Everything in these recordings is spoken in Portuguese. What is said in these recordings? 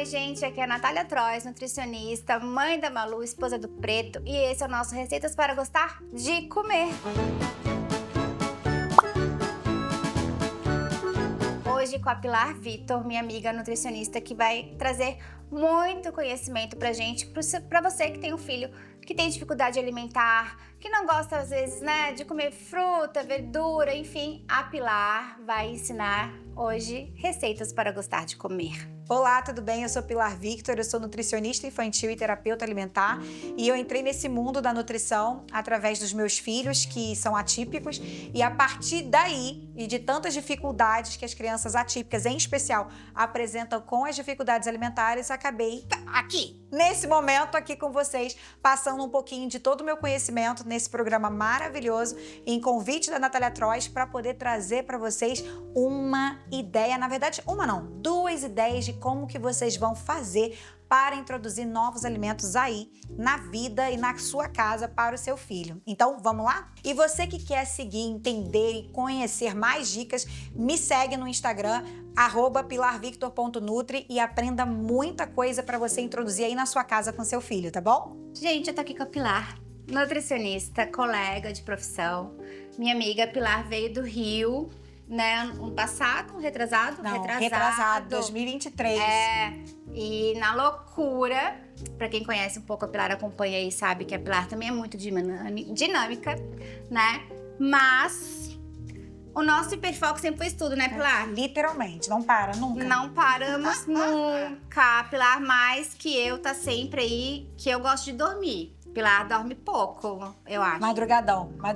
Oi, gente, aqui é a Natália Trois, nutricionista, mãe da Malu, esposa do Preto, e esse é o nosso Receitas para Gostar de Comer. Hoje com a Pilar Vitor, minha amiga nutricionista, que vai trazer muito conhecimento pra gente, pra você que tem um filho que tem dificuldade alimentar, que não gosta às vezes, né, de comer fruta, verdura, enfim, a Pilar vai ensinar hoje receitas para gostar de comer. Olá, tudo bem? Eu sou Pilar Victor, eu sou nutricionista infantil e terapeuta alimentar e eu entrei nesse mundo da nutrição através dos meus filhos, que são atípicos, e a partir daí e de tantas dificuldades que as crianças atípicas, em especial, apresentam com as dificuldades alimentares, acabei aqui, nesse momento, aqui com vocês, passando um pouquinho de todo o meu conhecimento nesse programa maravilhoso, em convite da Natália Trois, para poder trazer para vocês uma ideia, na verdade, uma não, duas ideias de como que vocês vão fazer para introduzir novos alimentos aí na vida e na sua casa para o seu filho. Então, vamos lá? E você que quer seguir, entender e conhecer mais dicas, me segue no Instagram, @pilarvictor.nutri, e aprenda muita coisa para você introduzir aí na sua casa com seu filho, tá bom? Gente, eu tô aqui com a Pilar, nutricionista, colega de profissão. Minha amiga Pilar veio do Rio, né, ano passado, retrasado? Não, retrasado, 2023. E na loucura, pra quem conhece um pouco a Pilar, acompanha aí, sabe que a Pilar também é muito dinâmica, né? Mas o nosso hiperfoco sempre foi estudo, né, Pilar? Literalmente, não para nunca. Não paramos nunca. A Pilar, mais que eu, tá sempre aí, que eu gosto de dormir. Pilar dorme pouco, eu acho. Madrugadão. A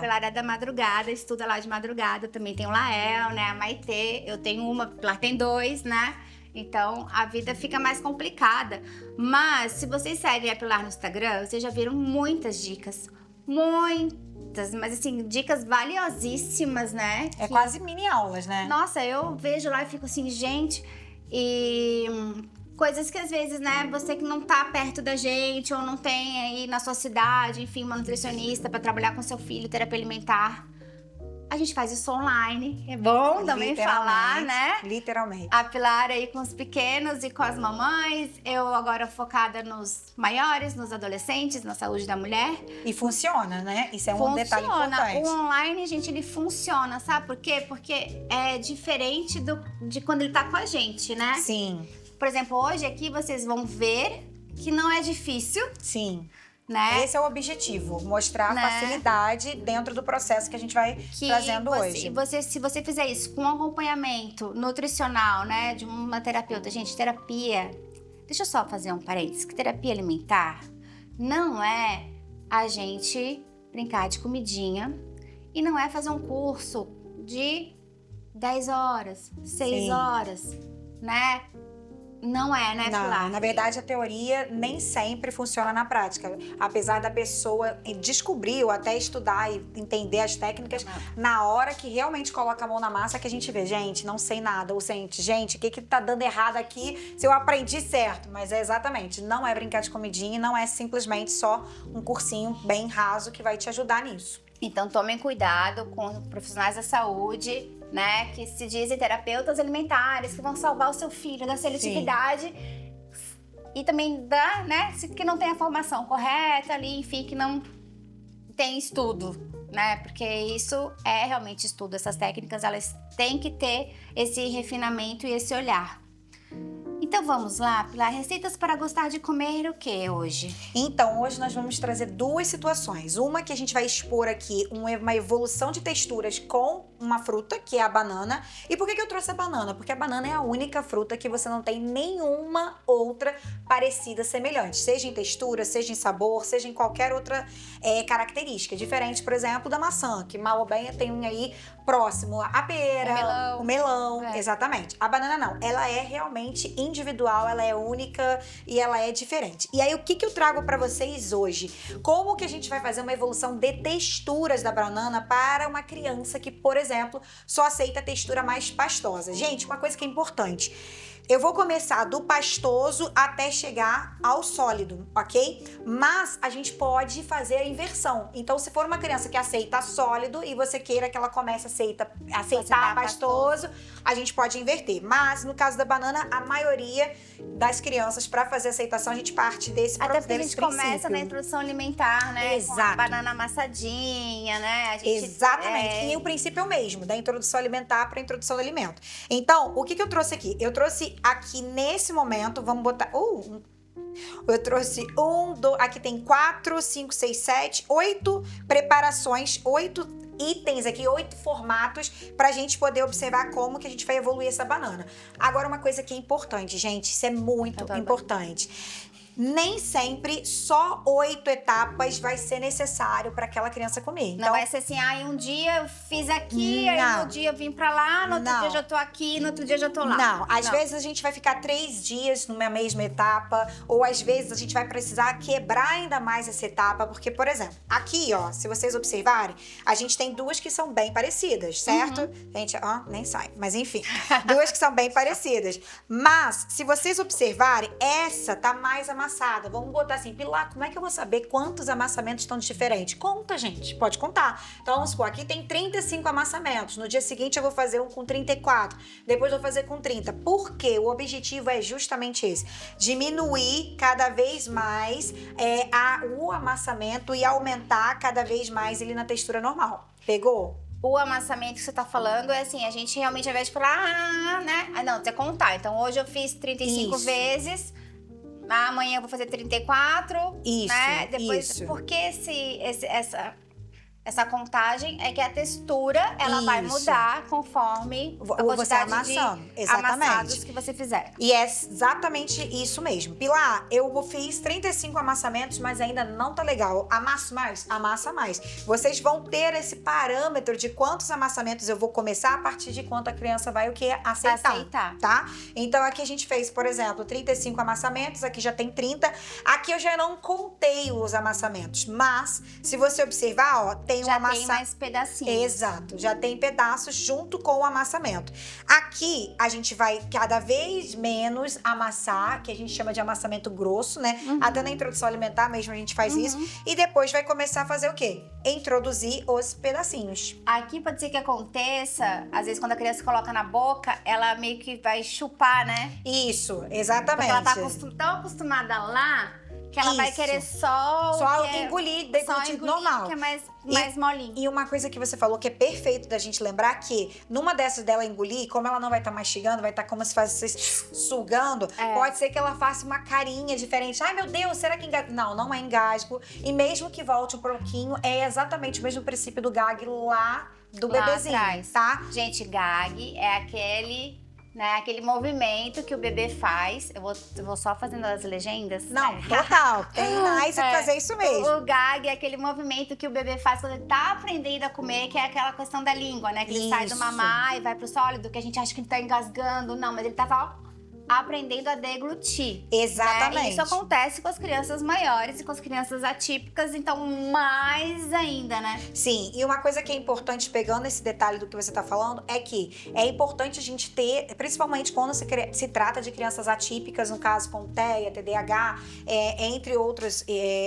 Pilar é da madrugada, estuda lá de madrugada. Também tem o Lael, né, a Maitê. Eu tenho uma, Pilar tem dois, né? Então, a vida fica mais complicada. Mas, se vocês seguem a Pilar no Instagram, vocês já viram muitas dicas. Muitas, mas assim, dicas valiosíssimas, né? É quase mini aulas, né? Nossa, eu vejo lá e fico assim, gente... E... coisas que às vezes, né, você que não tá perto da gente ou não tem aí na sua cidade, enfim, uma nutricionista para trabalhar com seu filho, terapia alimentar. A gente faz isso online. É bom também falar, né? Literalmente. A Pilar aí com os pequenos e com as mamães. Eu agora focada nos maiores, nos adolescentes, na saúde da mulher. E funciona, né? Isso é um detalhe importante. O online, gente, ele funciona, sabe por quê? Porque é diferente de quando ele tá com a gente, né? Sim. Por exemplo, hoje aqui vocês vão ver que não é difícil. Sim. Né? Esse é o objetivo, mostrar a facilidade dentro do processo que a gente vai trazendo hoje. Se você fizer isso com acompanhamento nutricional, né, de uma terapeuta, gente, terapia... Deixa eu só fazer um parênteses, que terapia alimentar não é a gente brincar de comidinha e não é fazer um curso de 10 horas, 6 horas, né? Não é, né, Pilar? Não, na verdade a teoria nem sempre funciona na prática. Apesar da pessoa descobrir ou até estudar e entender as técnicas, na hora que realmente coloca a mão na massa que a gente vê, gente, não sei nada. Ou sente, gente, o que tá dando errado aqui se eu aprendi certo? Mas é exatamente, não é brincar de comidinha e não é simplesmente só um cursinho bem raso que vai te ajudar nisso. Então tomem cuidado com profissionais da saúde, né, que se dizem terapeutas alimentares, que vão salvar o seu filho da seletividade. E também né, que não tem a formação correta ali, enfim, que não tem estudo, né, porque isso é realmente estudo, essas técnicas, elas têm que ter esse refinamento e esse olhar. Então vamos lá, Pilar, receitas para gostar de comer o que hoje? Então, hoje nós vamos trazer duas situações. Uma que a gente vai expor aqui uma evolução de texturas com uma fruta, que é a banana. E por que eu trouxe a banana? Porque a banana é a única fruta que você não tem nenhuma outra parecida, semelhante. Seja em textura, seja em sabor, seja em qualquer outra característica. Diferente, por exemplo, da maçã, que mal ou bem tem um aí próximo. A pera, o melão. Exatamente. A banana não. Ela é realmente individual, ela é única e ela é diferente. E aí, o que eu trago para vocês hoje? Como que a gente vai fazer uma evolução de texturas da banana para uma criança que, por exemplo, só aceita a textura mais pastosa? Gente, uma coisa que é importante. Eu vou começar do pastoso até chegar ao sólido, ok? Mas a gente pode fazer a inversão. Então, se for uma criança que aceita sólido e você queira que ela comece a aceitar pastoso, a gente pode inverter. Mas, no caso da banana, a maioria das crianças, para fazer aceitação, a gente parte desse Até porque a gente princípio. começa na introdução alimentar, né? Exato. Com a banana amassadinha, né? A gente, Exatamente. E o princípio é o mesmo, da introdução alimentar para a introdução do alimento. Então, o que eu trouxe aqui? Eu trouxe aqui nesse momento, vamos botar... eu trouxe aqui tem 4, 5, 6, 7, 8 preparações, 8 itens aqui, 8 formatos pra gente poder observar como que a gente vai evoluir essa banana. Agora, uma coisa que é importante, gente, isso é muito importante. Nem sempre só 8 etapas vai ser necessário para aquela criança comer. Então, não vai ser assim, um dia eu fiz aqui, aí no dia eu vim pra lá, no outro dia eu já tô aqui, no outro dia eu já tô lá. Não, às vezes a gente vai ficar 3 dias numa mesma etapa, ou às vezes a gente vai precisar quebrar ainda mais essa etapa, porque, por exemplo, aqui, ó, se vocês observarem, a gente tem 2 que são bem parecidas, certo? Gente, nem sai, mas enfim, 2 que são bem parecidas. Mas, se vocês observarem, essa tá mais amassada. Vamos botar assim, Pilar, como é que eu vou saber quantos amassamentos estão diferentes? Conta, gente, pode contar. Então, vamos supor, aqui tem 35 amassamentos. No dia seguinte, eu vou fazer um com 34. Depois, eu vou fazer com 30. Por quê? O objetivo é justamente esse. Diminuir cada vez mais o amassamento e aumentar cada vez mais ele na textura normal. Pegou? O amassamento que você tá falando é assim, a gente realmente, ao invés de falar, né? Não, você contar. Então, hoje eu fiz 35 vezes... amanhã eu vou fazer 34, né? Depois, porque essa contagem é que a textura, ela vai mudar conforme a quantidade de amassados que você fizer. E é exatamente isso mesmo. Pilar, eu fiz 35 amassamentos, mas ainda não tá legal. Amasso mais? Amassa mais. Vocês vão ter esse parâmetro de quantos amassamentos eu vou começar a partir de quanto a criança vai aceitar. Tá? Então, aqui a gente fez, por exemplo, 35 amassamentos, aqui já tem 30. Aqui eu já não contei os amassamentos, mas se você observar, ó, tem tem mais pedacinhos. Exato, já tem pedaços junto com o amassamento. Aqui a gente vai cada vez menos amassar, que a gente chama de amassamento grosso, né? Até na introdução alimentar mesmo a gente faz isso. E depois vai começar a fazer o quê? Introduzir os pedacinhos. Aqui pode ser que aconteça, às vezes quando a criança coloca na boca, ela meio que vai chupar, né? Isso, exatamente. Porque ela tá tão acostumada lá, que ela vai querer só engolir, deglutir normal. Que é mais molinho. E uma coisa que você falou que é perfeito da gente lembrar que numa dessas dela engolir, como ela não vai estar mastigando, vai estar como se fosse sugando, pode ser que ela faça uma carinha diferente. Ai, meu Deus, será que engasga? Não, não é engasgo. E mesmo que volte um pouquinho, é exatamente o mesmo princípio do gag lá do bebezinho, atrás. Tá? Gente, gag é aquele movimento que o bebê faz. Eu vou só fazendo as legendas. Não, total. Tem mais que fazer isso mesmo. O gag é aquele movimento que o bebê faz quando ele tá aprendendo a comer, que é aquela questão da língua, né? Que ele sai do mamar e vai pro sólido, que a gente acha que ele tá engasgando. Não, mas ele tá só aprendendo a deglutir. Exatamente. Né? E isso acontece com as crianças maiores e com as crianças atípicas, então mais ainda, né? Sim, e uma coisa que é importante, pegando esse detalhe do que você tá falando, é que é importante a gente ter, principalmente quando se trata de crianças atípicas, no caso com TEA, TDAH, entre outros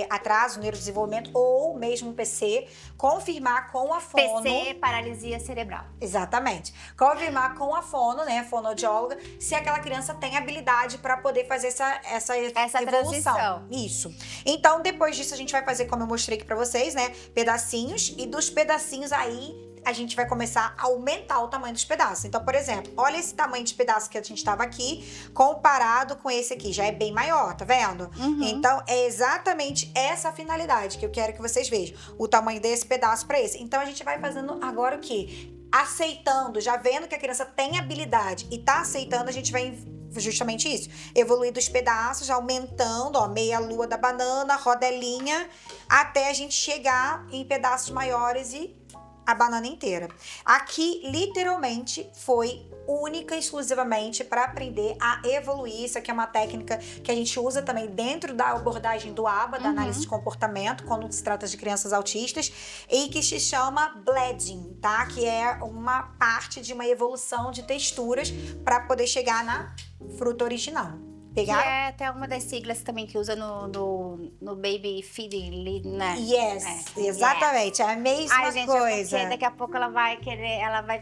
atrasos no neurodesenvolvimento ou mesmo PC, confirmar com a fono... PC, paralisia cerebral. Exatamente. Confirmar com a fono, né, fonoaudióloga, se aquela criança tem habilidade para poder fazer essa evolução. Transição. Isso. Então, depois disso, a gente vai fazer, como eu mostrei aqui para vocês, né, pedacinhos, e dos pedacinhos aí a gente vai começar a aumentar o tamanho dos pedaços. Então, por exemplo, olha esse tamanho de pedaço que a gente tava aqui, comparado com esse aqui, já é bem maior, tá vendo? Então, é exatamente essa a finalidade que eu quero que vocês vejam, o tamanho desse pedaço para esse. Então, a gente vai fazendo agora o quê? Aceitando, já vendo que a criança tem habilidade e tá aceitando, a gente vai justamente isso, evoluir dos pedaços, aumentando, ó, meia lua da banana, rodelinha, até a gente chegar em pedaços maiores e a banana inteira. Aqui, literalmente, foi única e exclusivamente para aprender a evoluir. Isso aqui é uma técnica que a gente usa também dentro da abordagem do ABA, da análise de comportamento, quando se trata de crianças autistas, e que se chama bledding, tá? Que é uma parte de uma evolução de texturas para poder chegar na fruta original. Pegaram? Que é até uma das siglas também que usa no Baby Feeding, né? Yes, exatamente. É a mesma Ai, gente, coisa. porque daqui a pouco ela vai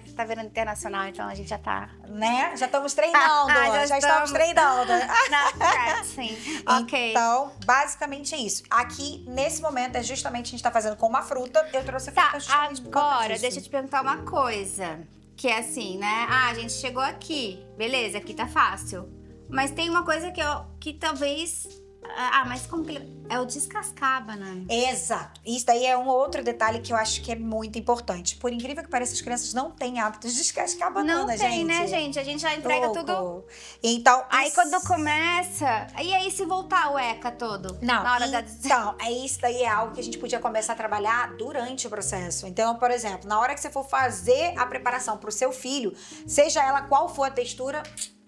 estar virando internacional, então a gente já tá... Né? Já estamos treinando. já estamos treinando. Sim. Ok. Então, basicamente é isso. Aqui, nesse momento, é justamente a gente tá fazendo com uma fruta. Eu trouxe a fruta justamente por conta Agora, disso. deixa eu te perguntar uma coisa. Que é assim, né? A gente chegou aqui. Beleza, aqui tá fácil. Mas tem uma coisa que talvez... mas como que ele... É o descascar a banana. Exato. Isso daí é um outro detalhe que eu acho que é muito importante. Por incrível que pareça, as crianças não têm hábito de descascar a banana, Não tem, né, gente? A gente já entrega tudo... Então, Aí quando começa... E aí se voltar o ECA todo? Não, Na hora então, isso daí é algo que a gente podia começar a trabalhar durante o processo. Então, por exemplo, na hora que você for fazer a preparação pro seu filho, seja ela qual for a textura...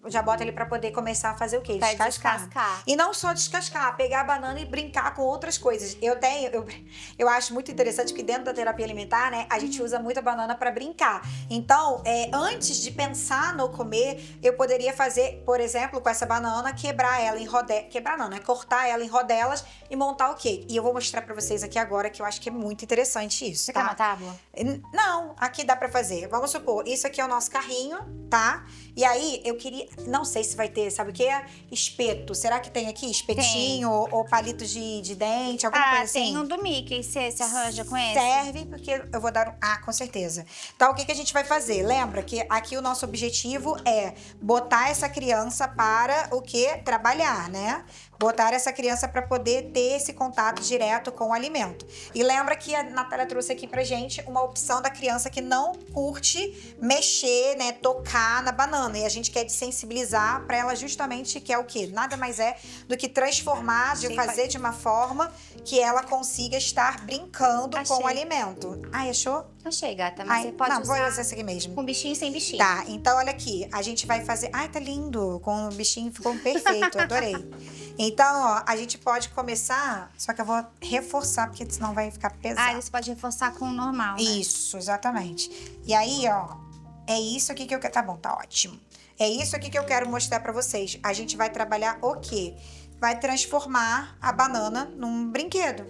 Já bota ele pra poder começar a fazer o quê? Descascar. E não só descascar, pegar a banana e brincar com outras coisas. Eu acho muito interessante que dentro da terapia alimentar, né, a gente usa muito a banana pra brincar. Então, antes de pensar no comer, eu poderia fazer, por exemplo, com essa banana, quebrar ela em rodelas. Quebrar não, né? Cortar ela em rodelas e montar o quê? E eu vou mostrar pra vocês aqui agora que eu acho que é muito interessante isso, Você tá? quer uma tábua? Não, aqui dá pra fazer. Vamos supor, isso aqui é o nosso carrinho, tá? E aí, eu queria... Não sei se vai ter, sabe o que é? Espeto. Será que tem aqui espetinho ou palito de dente, alguma coisa assim? Tem um do Mickey. Você se arranja com esse? Serve, porque eu vou dar um... com certeza. Então, o que a gente vai fazer? Lembra que aqui o nosso objetivo é botar essa criança para o quê? Trabalhar, né? Botar essa criança para poder ter esse contato direto com o alimento. E lembra que a Natália trouxe aqui pra gente uma opção da criança que não curte mexer, né, tocar na banana. E a gente quer desensibilizar para ela justamente, que é o quê? Nada mais é do que transformar, fazer de uma forma que ela consiga estar brincando com o alimento. Achou? Achei, gata, mas você pode usar... Vou usar essa aqui mesmo. Com bichinho e sem bichinho. Tá, então olha aqui, a gente vai fazer... tá lindo, com o bichinho ficou perfeito, eu adorei. Então, ó, a gente pode começar, só que eu vou reforçar, porque senão vai ficar pesado. Você pode reforçar com o normal, né? Isso, exatamente. E aí, ó, é isso aqui que eu quero... Tá bom, tá ótimo. É isso aqui que eu quero mostrar pra vocês. A gente vai trabalhar o quê? Vai transformar a banana num brinquedo.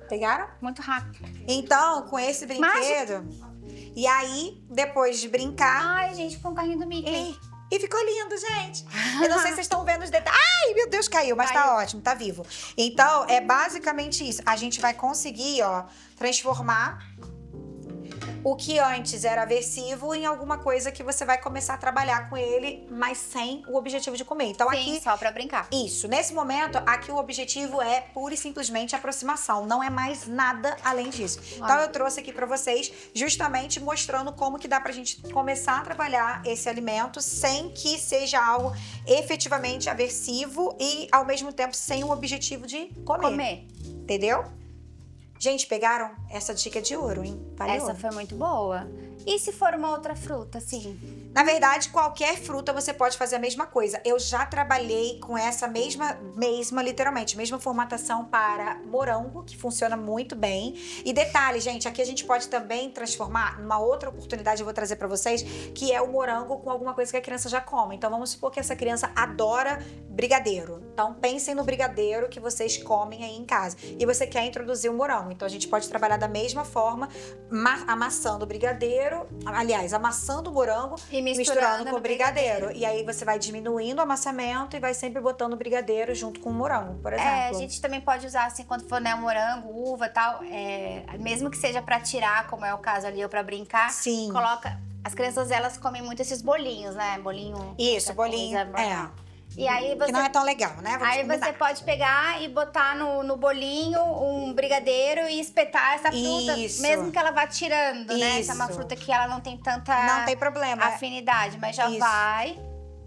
Pegaram? Muito rápido. Então, com esse brinquedo... E aí, depois de brincar... Ai, gente, com o carrinho do Mickey. E ficou lindo, gente. Eu não sei se vocês estão vendo os detalhes. Ai, meu Deus, caiu. Mas tá ótimo, tá vivo. Então, é basicamente isso. A gente vai conseguir, ó, transformar o que antes era aversivo em alguma coisa que você vai começar a trabalhar com ele, mas sem o objetivo de comer. Então, aqui... só pra brincar. Isso. Nesse momento, aqui o objetivo é pura e simplesmente aproximação. Não é mais nada além disso. Então, eu trouxe aqui pra vocês justamente mostrando como que dá pra gente começar a trabalhar esse alimento sem que seja algo efetivamente aversivo e, ao mesmo tempo, sem o objetivo de comer. Entendeu? Gente, pegaram? Essa dica de ouro, hein? Valeu. Essa foi muito boa. E se for uma outra fruta, assim? Na verdade, qualquer fruta você pode fazer a mesma coisa. Eu já trabalhei com essa mesma, literalmente, mesma formatação para morango, que funciona muito bem. E detalhe, gente, aqui a gente pode também transformar, numa outra oportunidade eu vou trazer pra vocês, que é o morango com alguma coisa que a criança já come. Então, vamos supor que essa criança adora brigadeiro. Então, pensem no brigadeiro que vocês comem aí em casa. E você quer introduzir o morango. Então, a gente pode trabalhar da mesma forma, amassando o brigadeiro, amassando o morango e misturando com o brigadeiro. E aí você vai diminuindo o amassamento e vai sempre botando o brigadeiro junto com o morango, por exemplo. A gente também pode usar assim, quando for, né, morango, uva e tal, mesmo que seja pra tirar, como é o caso ali, ou pra brincar, sim, coloca... As crianças, elas comem muito esses bolinhos, né? Bolinho... Isso, bolinho, E aí você... Que não é tão legal, né? Você pode pegar e botar no bolinho um brigadeiro e espetar essa fruta, mesmo que ela vá tirando, né? Essa é uma fruta que ela não tem tanta... Não tem problema. Afinidade, mas já vai...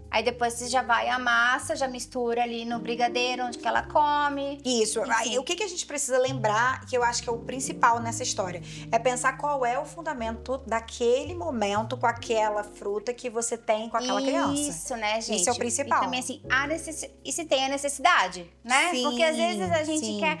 Aí depois você já vai, amassa, já mistura ali no brigadeiro, onde que ela come. Isso. Aí, o que a gente precisa lembrar, que eu acho que é o principal nessa história, é pensar qual é o fundamento daquele momento com aquela fruta que você tem com aquela criança. Isso, né, gente? Isso é o principal. E também, assim, e se tem a necessidade, né? Sim, porque às vezes a gente quer...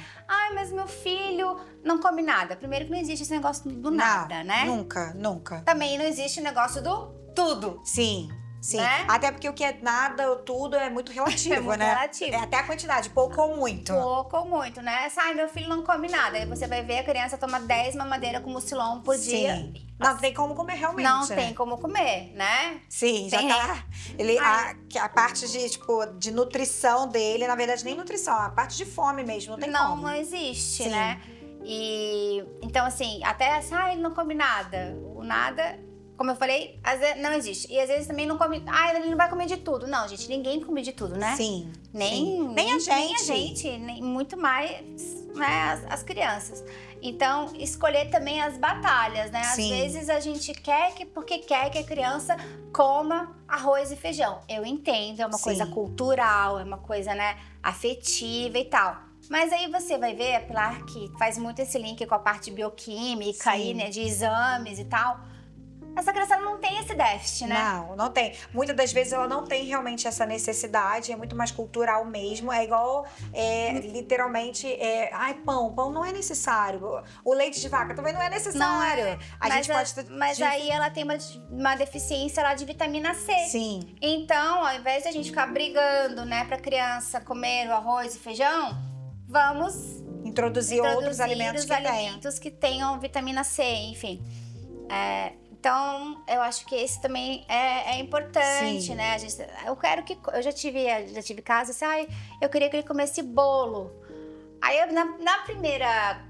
Mas meu filho não come nada. Primeiro que não existe esse negócio do nada, né? Nunca, nunca. Também não existe o negócio do tudo. Sim. Sim. Né? Até porque o que é nada ou tudo é muito relativo, É muito né? relativo. É até a quantidade, pouco ou muito. Pouco ou muito, né? Ai, meu filho não come nada. Aí você vai ver a criança toma 10 mamadeiras com mucilon por dia. Sim. Não tem como comer realmente. Não né? tem como comer, né? Sim, já Tem tá. Ele, a parte de, tipo, de nutrição dele, na verdade, nem nutrição, a parte de fome mesmo, não tem como. Não existe, Sim. né? E então, assim, até assim, ele não come nada. O nada, como eu falei, às vezes não existe. E às vezes também não come. Ele não vai comer de tudo. Não, gente, ninguém come de tudo, né? Sim. Nem a gente. gente, nem muito mais, né, as crianças. Então, escolher também as batalhas, né? Às Sim. vezes a gente quer porque quer que a criança coma arroz e feijão. Eu entendo, é uma Sim. coisa cultural, é uma coisa, né, afetiva e tal. Mas aí você vai ver, a Pilar, que faz muito esse link com a parte bioquímica aí, né, de exames e tal. Essa criança ela não tem esse déficit, né? Não tem. Muitas das vezes ela não tem realmente essa necessidade, é muito mais cultural mesmo. É igual, literalmente, pão não é necessário. O leite de vaca também não é necessário. Não é. Mas aí ela tem uma deficiência lá de vitamina C. Sim. Então, ao invés de a gente ficar brigando, né, pra criança comer o arroz e feijão, vamos Introduzir outros alimentos que tenham vitamina C, enfim. Então, eu acho que esse também é importante, Sim. né? Eu já tive casos assim, eu queria que ele comesse bolo. Aí, na primeira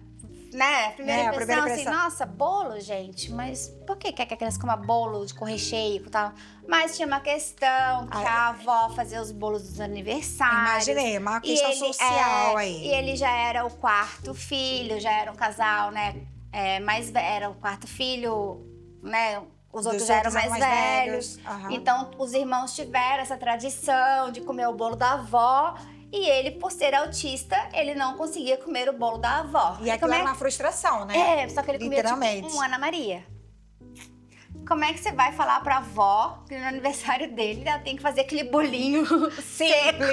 impressão, assim, nossa, bolo, gente, mas por que quer que a criança coma bolo com recheio e tal? Mas tinha uma questão que a avó fazia os bolos dos aniversários. Imaginei, uma questão social aí. E ele já era o quarto filho, já era um casal, né? Era o quarto filho, né? Os outros já eram mais velhos. Uhum. Então, os irmãos tiveram essa tradição de comer o bolo da avó. E ele, por ser autista, ele não conseguia comer o bolo da avó. E aquilo era uma frustração, né? Só que ele comia tipo um Ana Maria. Como é que você vai falar pra avó que no aniversário dele ela tem que fazer aquele bolinho seco,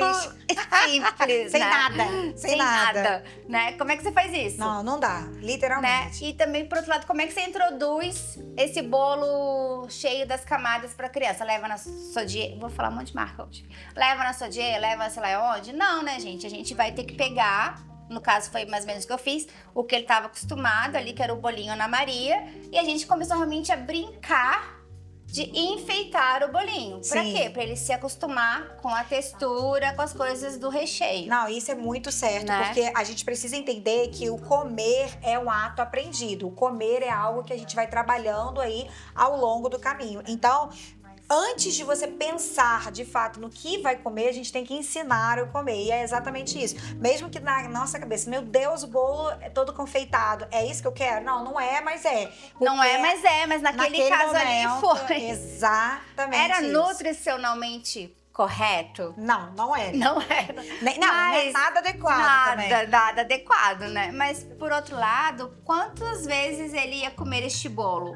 simples, Sem né? nada. Sem nada. Né? Como é que você faz isso? Não dá. Literalmente. Né? E também, por outro lado, como é que você introduz esse bolo cheio das camadas pra criança? Leva na sua dieta... Vou falar um monte de marca hoje. Leva na sua dieta, leva sei lá onde? Não, né, gente? A gente vai ter que pegar... No caso, foi mais ou menos o que eu fiz. O que ele estava acostumado ali, que era o bolinho Ana Maria. E a gente começou realmente a brincar de enfeitar o bolinho. Pra quê? Pra ele se acostumar com a textura, com as coisas do recheio. Não, isso é muito certo, né? Porque a gente precisa entender que o comer é um ato aprendido. O comer é algo que a gente vai trabalhando aí ao longo do caminho. Então, antes de você pensar, de fato, no que vai comer, a gente tem que ensinar a comer. E é exatamente isso. Mesmo que na nossa cabeça, meu Deus, o bolo é todo confeitado. É isso que eu quero? Não é, mas é. Mas naquele caso momento, ali foi. Exatamente. Era isso. nutricionalmente correto? Não era. Não era. Não é nada adequado também. Nada adequado, né? Mas, por outro lado, quantas vezes ele ia comer este bolo?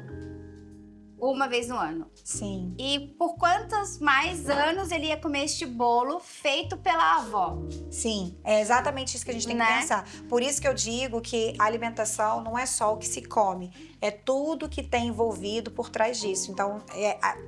Uma vez no ano. Sim. E por quantos mais anos ele ia comer este bolo feito pela avó? Sim, é exatamente isso que a gente tem que pensar. Por isso que eu digo que a alimentação não é só o que se come, é tudo que tem envolvido por trás disso. Então,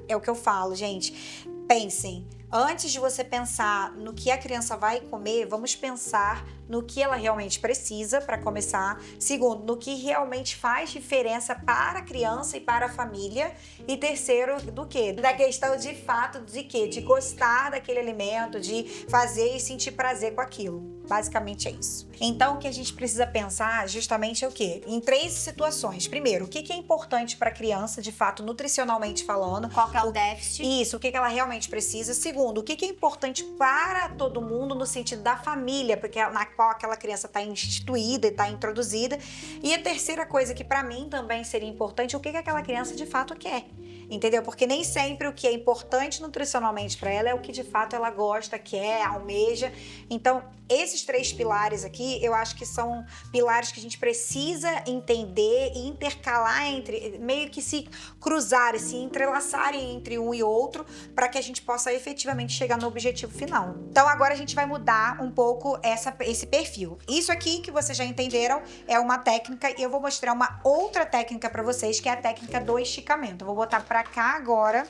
é o que eu falo, gente. Pensem, antes de você pensar no que a criança vai comer, vamos pensar no que ela realmente precisa, para começar. Segundo, no que realmente faz diferença para a criança e para a família. E terceiro, do quê? Da questão de fato de quê? De gostar daquele alimento, de fazer e sentir prazer com aquilo. Basicamente é isso. Então, o que a gente precisa pensar justamente é o quê? Em 3 situações. Primeiro, o que é importante para a criança, de fato, nutricionalmente falando. Qual que é o déficit? Isso, o que ela realmente precisa. Segundo, o que é importante para todo mundo no sentido da família, porque na qual aquela criança está instituída e está introduzida. E a terceira coisa que para mim também seria importante, o que aquela criança de fato quer. Entendeu? Porque nem sempre o que é importante nutricionalmente para ela é o que de fato ela gosta, quer, almeja. Então, esses 3 pilares aqui, eu acho que são pilares que a gente precisa entender e intercalar entre, meio que se cruzarem, se entrelaçarem entre um e outro, para que a gente possa efetivamente chegar no objetivo final. Então, agora a gente vai mudar um pouco esse perfil. Isso aqui que vocês já entenderam é uma técnica e eu vou mostrar uma outra técnica para vocês, que é a técnica do esticamento. Eu vou botar para cá agora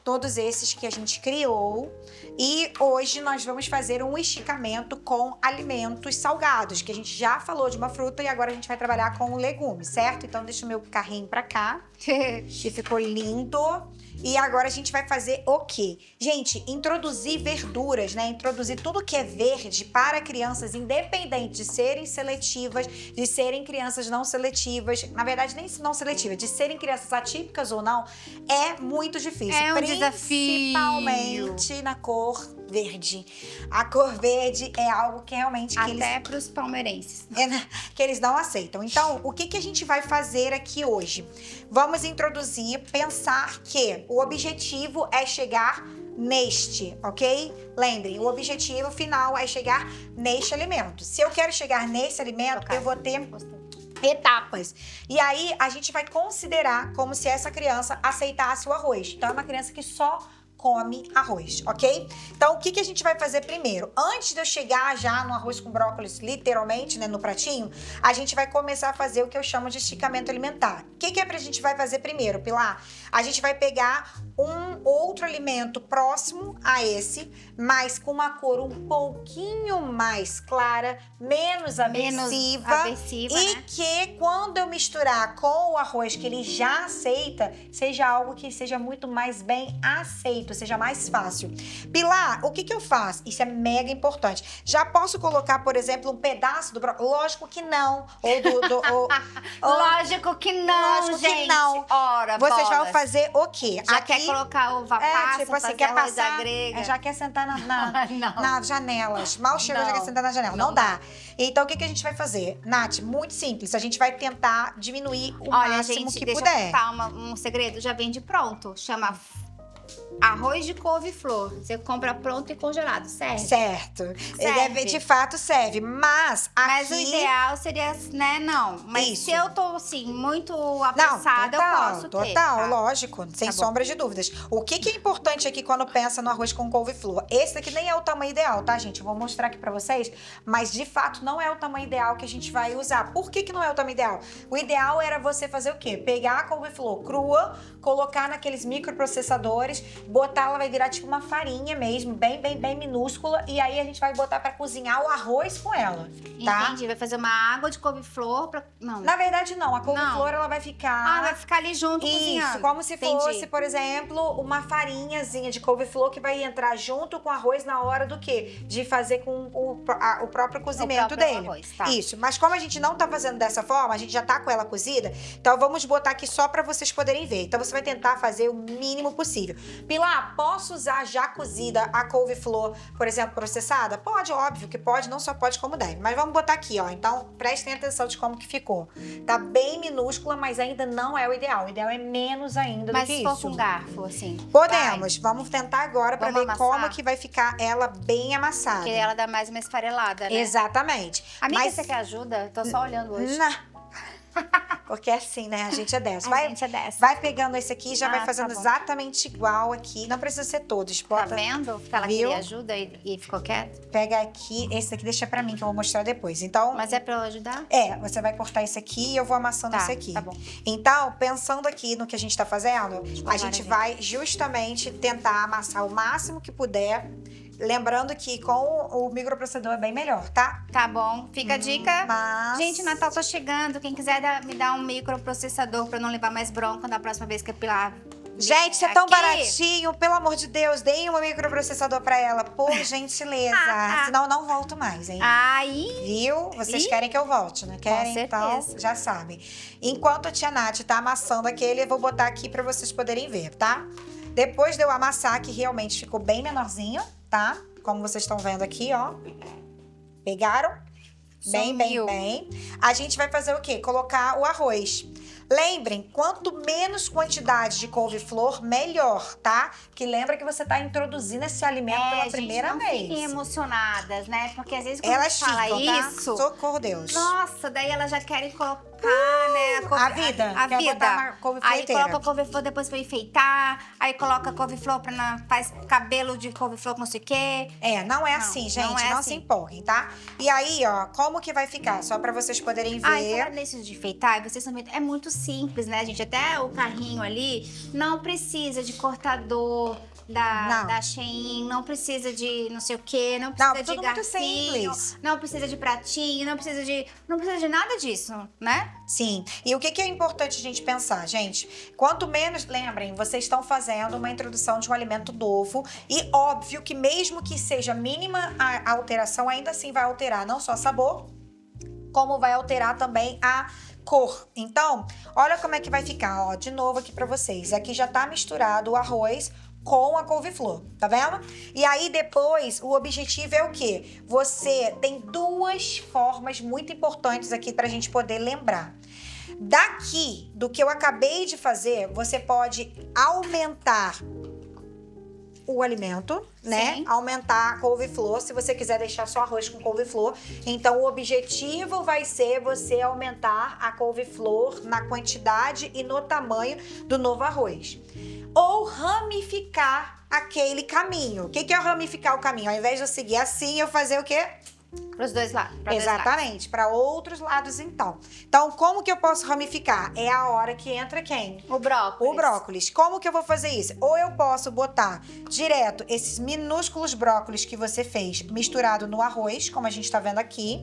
todos esses que a gente criou. E hoje nós vamos fazer um esticamento com alimentos salgados, que a gente já falou de uma fruta e agora a gente vai trabalhar com legumes, certo? Então deixa o meu carrinho pra cá, que ficou lindo. E agora a gente vai fazer o quê? Gente, introduzir verduras, né? Introduzir tudo que é verde para crianças, independente de serem seletivas, de serem crianças não seletivas. Na verdade, nem não seletivas, de serem crianças atípicas ou não, é muito difícil. É um desafio. Principalmente na cor verde. A cor verde é algo que realmente... Até pros palmeirenses. Que eles não aceitam. Então, o que a gente vai fazer aqui hoje? Vamos introduzir, pensar que o objetivo é chegar neste, ok? Lembrem, o objetivo final é chegar neste alimento. Se eu quero chegar nesse alimento, eu vou ter etapas. E aí, a gente vai considerar como se essa criança aceitasse o arroz. Então, é uma criança que só come arroz, ok? Então, o que a gente vai fazer primeiro? Antes de eu chegar já no arroz com brócolis, literalmente, né, no pratinho, a gente vai começar a fazer o que eu chamo de esticamento alimentar. O que é pra gente vai fazer primeiro, Pilar? A gente vai pegar um outro alimento próximo a esse, mas com uma cor um pouquinho mais clara, menos aversiva, e né? que quando eu misturar com o arroz que ele já aceita, seja algo que seja muito mais bem aceito, seja mais fácil. Pilar, o que eu faço? Isso é mega importante. Já posso colocar, por exemplo, um pedaço do brócolis? Lógico que não. Lógico que não, lógico gente. Que não. Ora, vocês bolas. vão fazer o quê? Já Aqui, quer colocar uva passa, tipo assim, fazer quer arroz passar, à grega. já quer sentar Não. nas janelas. Mal chegou, já quer sentar na janela. Não dá. Então, o que a gente vai fazer? Nath, muito simples. A gente vai tentar diminuir o máximo gente, que deixa puder. eu contar um segredo. Já vende pronto. Chama arroz de couve-flor. Você compra pronto e congelado, serve? Certo. De fato serve. Mas aqui... Mas o ideal seria, né, não. Mas Isso. se eu tô, assim, muito apressada, eu posso ter. Total, tá? lógico. Sem sombra de dúvidas. O que é importante aqui quando pensa no arroz com couve-flor? Esse daqui nem é o tamanho ideal, tá, gente? Eu vou mostrar aqui pra vocês. Mas, de fato, não é o tamanho ideal que a gente vai usar. Por que não é o tamanho ideal? O ideal era você fazer o quê? Pegar a couve-flor crua, colocar naqueles microprocessadores, botar, ela vai virar tipo uma farinha mesmo, bem minúscula, e aí a gente vai botar pra cozinhar o arroz com ela, tá? Entendi, vai fazer uma água de couve-flor pra... Não. Na verdade, não. A couve-flor, ela vai ficar... vai ficar ali junto cozinhando. Isso, como se fosse, por exemplo, uma farinhazinha de couve-flor que vai entrar junto com o arroz na hora do quê? De fazer com o próprio cozimento dele. Arroz, tá. Isso, mas como a gente não tá fazendo dessa forma, a gente já tá com ela cozida, então vamos botar aqui só pra vocês poderem ver. Então você vai tentar fazer o mínimo possível. Pilar, posso usar já cozida a couve-flor, por exemplo, processada? Pode, óbvio que pode, não só pode como deve. Mas vamos botar aqui, ó. Então, prestem atenção de como que ficou. Tá bem minúscula, mas ainda não é o ideal. O ideal é menos ainda do que isso. Mas se for com garfo, assim? Podemos. Vamos tentar agora pra ver amassar? como que vai ficar ela bem amassada. Porque ela dá mais uma esfarelada, né? Exatamente. Amiga, mas... você quer ajuda? Tô só olhando hoje. Não. Porque é assim, né? A gente é dessa. A gente é dessa. Vai pegando esse aqui e já vai tá fazendo bom. exatamente igual aqui. Não precisa ser todos. Bota, Tá vendo? Que ela Viu? queria ajuda e ficou quieta. Pega aqui. Esse daqui deixa pra mim, que eu vou mostrar depois. Então, Mas é pra eu ajudar? você vai cortar esse aqui e eu vou amassando esse aqui. Tá bom. Então, pensando aqui no que a gente tá fazendo, a gente ver. vai justamente tentar amassar o máximo que puder. Lembrando que com o microprocessador é bem melhor, tá? Tá bom. Fica a dica. Mas... Gente, o Natal tá chegando. Quem quiser me dar um microprocessador pra eu não levar mais bronca da próxima vez que eu pilar. Gente, isso é tão Aqui. baratinho, pelo amor de Deus, deem um microprocessador pra ela, por gentileza. Senão eu não volto mais, hein? Aí. Viu? Vocês querem que eu volte, né? Querem? Então, certeza. já sabem. Enquanto a tia Nath tá amassando aquele, eu vou botar aqui pra vocês poderem ver, tá? Depois de eu amassar, que realmente ficou bem menorzinho, tá? Como vocês estão vendo aqui, ó. Pegaram? Bem. A gente vai fazer o quê? Colocar o arroz. Lembrem, quanto menos quantidade de couve-flor, melhor, tá? Que lembra que você tá introduzindo esse alimento pela primeira não vez. Fiquem emocionadas, né? Porque às vezes quando Elas fala ficam, tá? isso... Socorro, Deus. Nossa, daí elas já querem colocar... colocar, né? A vida. A Quer vida. botar uma couve-flor Aí inteira. coloca couve-flor depois pra enfeitar. Aí coloca couve-flor faz cabelo de couve-flor com não sei o quê. Não é assim, gente. não é Não assim. se empolguem, tá? E aí, ó, como que vai ficar? Só pra vocês poderem ver. Ai, falando nisso de enfeitar, vocês também. É muito simples, né, gente? Até o carrinho ali não precisa de cortador da Shein, não precisa de não sei o quê, não precisa de tudo muito garfinho, simples. não precisa de pratinho, não precisa de nada disso, né? Sim. E o que é importante a gente pensar, gente? Quanto menos, lembrem, vocês estão fazendo uma introdução de um alimento novo e óbvio que mesmo que seja mínima a alteração, ainda assim vai alterar não só sabor, como vai alterar também a cor. Então, olha como é que vai ficar, ó, de novo aqui pra vocês. Aqui já tá misturado o arroz com a couve-flor, tá vendo? E aí depois, o objetivo é o quê? Você tem duas formas muito importantes aqui pra gente poder lembrar. Daqui, do que eu acabei de fazer, você pode aumentar o alimento, né? Sim. Aumentar a couve-flor, se você quiser deixar só arroz com couve-flor. Então, o objetivo vai ser você aumentar a couve-flor na quantidade e no tamanho do novo arroz. Ou ramificar aquele caminho. O que é ramificar o caminho? Ao invés de eu seguir assim, eu fazer o quê? Pros dois lados. Exatamente, para outros lados então. Então, como que eu posso ramificar? É a hora que entra quem? O brócolis. O brócolis. Como que eu vou fazer isso? Ou eu posso botar direto esses minúsculos brócolis que você fez misturado no arroz, como a gente tá vendo aqui.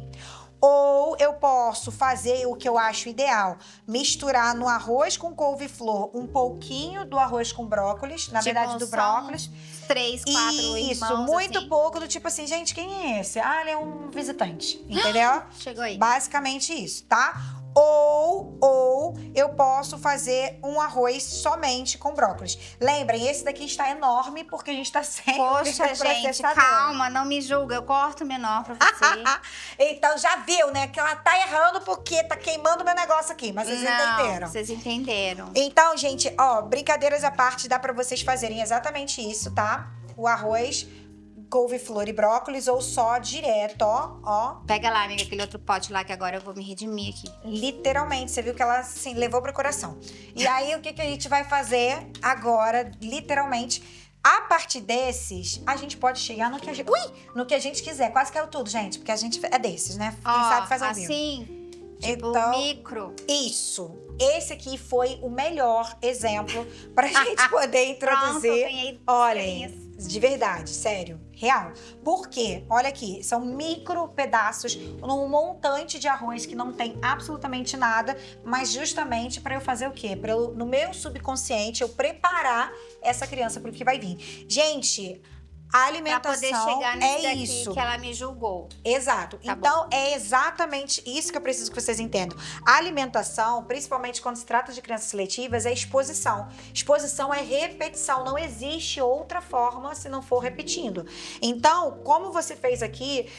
Ou eu posso fazer o que eu acho ideal, misturar no arroz com couve-flor um pouquinho do arroz com brócolis, na verdade do brócolis. 3, 4 irmãos, Isso, muito assim. pouco, do tipo assim, gente, quem é esse? Ah, ele é um visitante, entendeu? Chegou aí. Basicamente isso, tá? Ou eu posso fazer um arroz somente com brócolis. Lembrem, esse daqui está enorme porque a gente tá sem Poxa, o gente, processador. calma, não me julga. Eu corto menor pra você. Então já viu, né? Que ela tá errando porque tá queimando meu negócio aqui. Mas vocês entenderam. Vocês entenderam. Então, gente, ó, brincadeiras à parte, dá pra vocês fazerem exatamente isso, tá? O arroz, couve-flor e brócolis ou só direto, ó. Pega lá, amiga, aquele outro pote lá que agora eu vou me redimir aqui. Literalmente, você viu que ela, assim, levou pro coração. E aí, o que a gente vai fazer agora, literalmente... A partir desses, a gente pode chegar no que a gente... no que a gente quiser. Quase caiu tudo, gente. Porque a gente é desses, né? Quem sabe faz ao vivo. Assim, tipo Então, micro. Isso. Esse aqui foi o melhor exemplo pra gente poder introduzir. Pronto, eu ganhei Olhem, de verdade, sério, real. Por quê? Olha aqui, são micro pedaços num montante de arroz que não tem absolutamente nada, mas justamente para eu fazer o quê? Para no meu subconsciente eu preparar essa criança para o que vai vir. Gente, a alimentação pra poder chegar nesse é daqui isso. que ela me julgou. Exato. Tá então, é exatamente isso que eu preciso que vocês entendam. A alimentação, principalmente quando se trata de crianças seletivas, é exposição. Exposição é repetição. Não existe outra forma se não for repetindo. Então, como você fez aqui,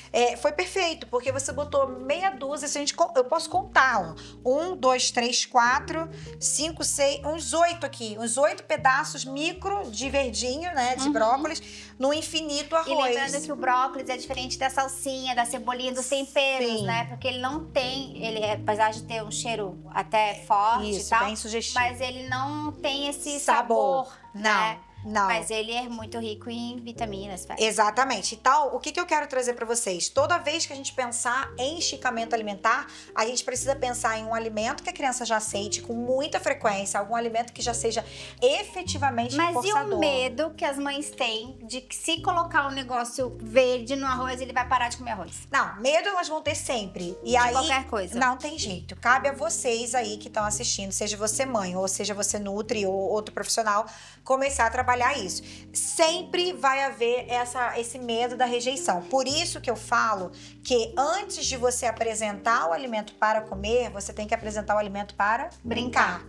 foi perfeito, porque você botou meia dúzia, eu posso contar, ó. 1, 2, 3, 4, 5, 6, uns 8 aqui. Uns 8 pedaços micro de verdinho, né, de brócolis, no infinito arroz. E lembrando que o brócolis é diferente da salsinha, da cebolinha, dos temperos, Sim. né? Porque ele não tem, apesar de ter um cheiro até forte Isso, e tal, bem sugestivo. mas ele não tem esse sabor, né? Não. Mas ele é muito rico em vitaminas, velho. Exatamente. Então, o que eu quero trazer para vocês? Toda vez que a gente pensar em esticamento alimentar, a gente precisa pensar em um alimento que a criança já aceite com muita frequência, algum alimento que já seja efetivamente reforçador. Mas e o medo que as mães têm de que se colocar um negócio verde no arroz, ele vai parar de comer arroz? Não, medo elas vão ter sempre. E De aí, qualquer coisa. não tem jeito. Cabe a vocês aí que estão assistindo, seja você mãe, ou seja você nutri ou outro profissional, começar a trabalhar isso. Sempre vai haver esse medo da rejeição. Por isso que eu falo que antes de você apresentar o alimento para comer, você tem que apresentar o alimento para brincar.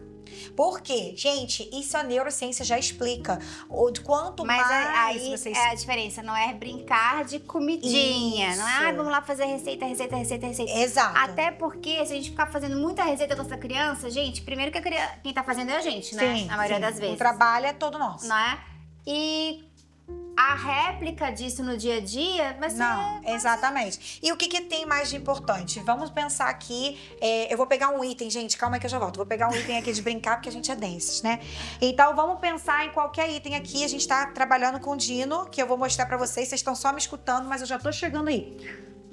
Por quê? Gente, isso a neurociência já explica. Quanto Mas mais aí vocês... é a diferença, não é brincar de comidinha. Isso. Não é, vamos lá fazer receita. Exato. Até porque se a gente ficar fazendo muita receita com essa criança, gente, primeiro que quem tá fazendo é a gente, né? Sim, A maioria sim. das vezes. O trabalho é todo nosso. Não é? E a réplica disso no dia a dia vai ser... Não, exatamente. E o que tem mais de importante? Vamos pensar aqui, eu vou pegar um item, gente, calma aí que eu já volto. Vou pegar um item aqui de brincar, porque a gente é desses, né? Então, vamos pensar em qualquer item aqui. A gente tá trabalhando com o Dino, que eu vou mostrar pra vocês. Vocês estão só me escutando, mas eu já tô chegando aí.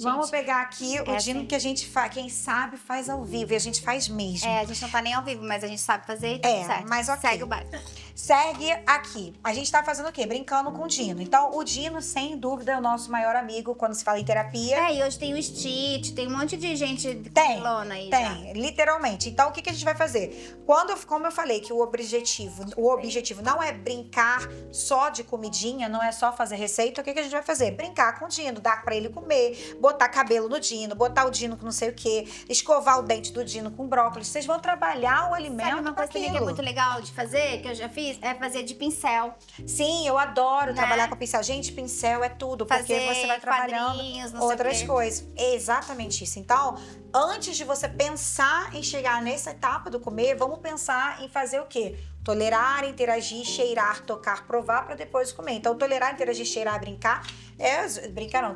Vamos pegar aqui o Dino que a gente faz, quem sabe faz ao vivo, e a gente faz mesmo. A gente não tá nem ao vivo, mas a gente sabe fazer e tudo certo. Mas ok. Segue o básico. Segue aqui. A gente tá fazendo o quê? Brincando com o Dino. Então, o Dino, sem dúvida, é o nosso maior amigo quando se fala em terapia. E hoje tem o Stitch, tem um monte de gente Tem, aí tem, literalmente. Então, o que a gente vai fazer? Como eu falei que o objetivo não é brincar só de comidinha, não é só fazer receita, o que a gente vai fazer? Brincar com o Dino, dar pra ele comer, botar cabelo no Dino, botar o Dino com não sei o quê, escovar o dente do Dino com brócolis. Vocês vão trabalhar o alimento. Sabe uma coisa também que é muito legal de fazer, que eu já fiz, é fazer de pincel. Sim, eu adoro trabalhar com pincel. Gente, pincel é tudo, porque você vai trabalhando outras coisas. Exatamente isso. Então, antes de você pensar em chegar nessa etapa do comer, vamos pensar em fazer o quê? Tolerar, interagir, cheirar, tocar, provar para depois comer. Então, tolerar, interagir, cheirar, brincar.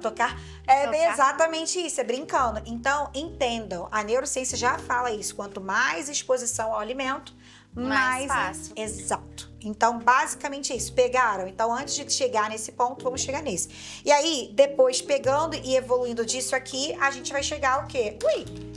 Tocar é exatamente isso, é brincando. Então, entendam, a neurociência já fala isso. Quanto mais exposição ao alimento, mais fácil. Exato. Então, basicamente isso. Pegaram? Então, antes de chegar nesse ponto, vamos chegar nesse. E aí, depois, pegando e evoluindo disso aqui, a gente vai chegar ao quê?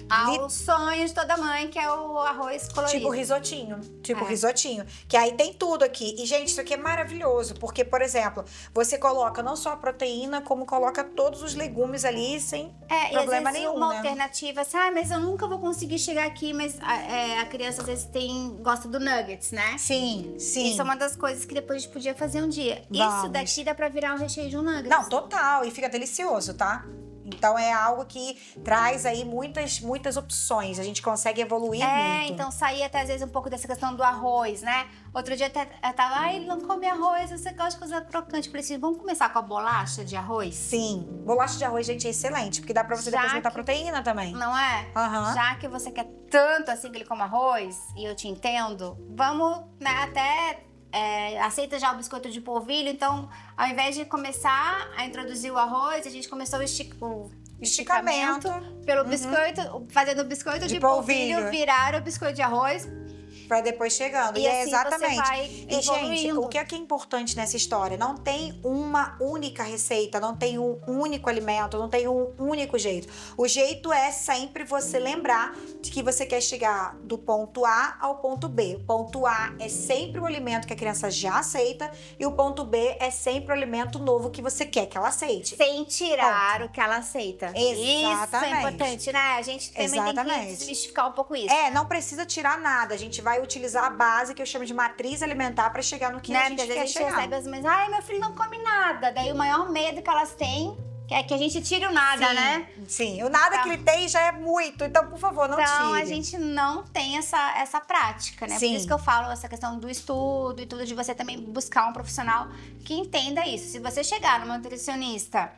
Ao sonho de toda mãe, que é o arroz colorido. Tipo risotinho. Risotinho. Que aí tem tudo aqui. E, gente, isso aqui é maravilhoso. Porque, por exemplo, você coloca não só a proteína, como coloca todos os legumes ali sem problema nenhum, uma alternativa assim, mas eu nunca vou conseguir chegar aqui, mas a criança às vezes gosta do nuggets, né? Sim. Isso é uma das coisas que depois a gente podia fazer um dia. Vamos. Isso daqui dá pra virar um recheio de um nuggets. Não, total. E fica delicioso, tá? Então, é algo que traz aí muitas opções. A gente consegue evoluir muito. Então sair até às vezes um pouco dessa questão do arroz, né? Outro dia eu tava, ele não come arroz, você gosta de coisa crocante. Falei assim, vamos começar com a bolacha de arroz? Sim. Bolacha de arroz, gente, é excelente. Porque dá pra você depois botar proteína também. Não é? Uhum. Já que você quer tanto assim que ele coma arroz, e eu te entendo, vamos, né, até... aceita já o biscoito de polvilho, então ao invés de começar a introduzir o arroz, a gente começou o esticamento pelo biscoito, fazendo o biscoito de polvilho virar o biscoito de arroz. Pra depois chegando. E assim exatamente. Você vai e, gente, o que é importante nessa história? Não tem uma única receita, não tem um único alimento, não tem um único jeito. O jeito é sempre você lembrar de que você quer chegar do ponto A ao ponto B. O ponto A é sempre o alimento que a criança já aceita e o ponto B é sempre o alimento novo que você quer que ela aceite. Sem tirar o que ela aceita. Exatamente. Isso é importante, né? A gente também tem que desmistificar um pouco isso. Não precisa tirar nada. A gente vai utilizar a base que eu chamo de matriz alimentar para chegar no que a gente quer chegar. Recebe as mães, meu filho não come nada. Daí o maior medo que elas têm é que a gente tire o nada, né? Sim, o nada que ele tem já é muito. Então, por favor, não tire. Então, a gente não tem essa prática, né? Sim. Por isso que eu falo essa questão do estudo e tudo, de você também buscar um profissional que entenda isso. Se você chegar numa nutricionista